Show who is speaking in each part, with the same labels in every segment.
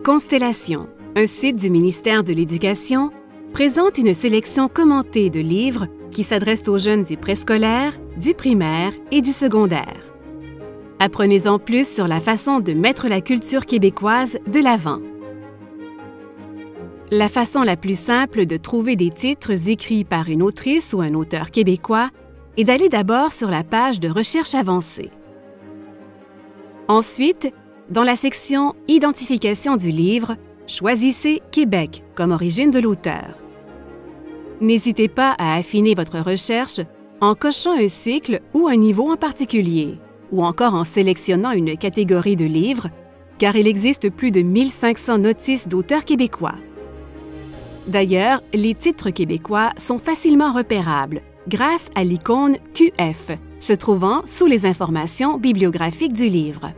Speaker 1: Constellation, un site du ministère de l'Éducation, présente une sélection commentée de livres qui s'adressent aux jeunes du préscolaire, du primaire et du secondaire. Apprenez-en plus sur la façon de mettre la culture québécoise de l'avant. La façon la plus simple de trouver des titres écrits par une autrice ou un auteur québécois est d'aller d'abord sur la page de recherche avancée. Ensuite, dans la section « Identification du livre », choisissez « Québec » comme origine de l'auteur. N'hésitez pas à affiner votre recherche en cochant un cycle ou un niveau en particulier, ou encore en sélectionnant une catégorie de livres, car il existe plus de 1500 notices d'auteurs québécois. D'ailleurs, les titres québécois sont facilement repérables grâce à l'icône QF, se trouvant sous les informations bibliographiques du livre.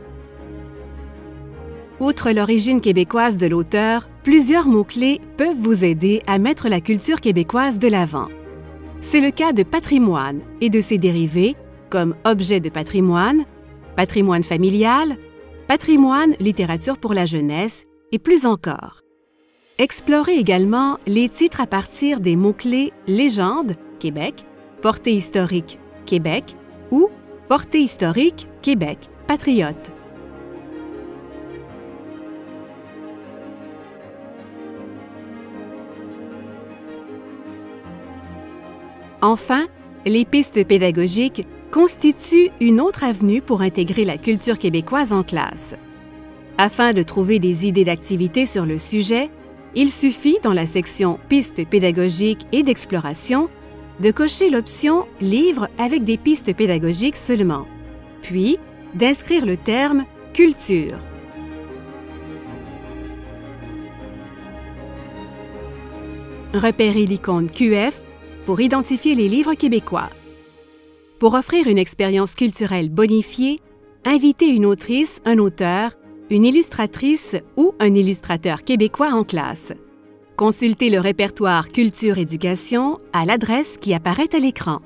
Speaker 1: Outre l'origine québécoise de l'auteur, plusieurs mots-clés peuvent vous aider à mettre la culture québécoise de l'avant. C'est le cas de patrimoine et de ses dérivés, comme objet de patrimoine, patrimoine familial, patrimoine littérature pour la jeunesse et plus encore. Explorez également les titres à partir des mots-clés légende, Québec, portée historique, Québec ou portée historique, Québec, patriote. Enfin, les pistes pédagogiques constituent une autre avenue pour intégrer la culture québécoise en classe. Afin de trouver des idées d'activités sur le sujet, il suffit, dans la section « Pistes pédagogiques et d'exploration », de cocher l'option « Livres avec des pistes pédagogiques seulement », puis d'inscrire le terme « Culture ». Repérez l'icône QF pour identifier les livres québécois. Pour offrir une expérience culturelle bonifiée, invitez une autrice, un auteur, une illustratrice ou un illustrateur québécois en classe. Consultez le répertoire Culture Éducation à l'adresse qui apparaît à l'écran.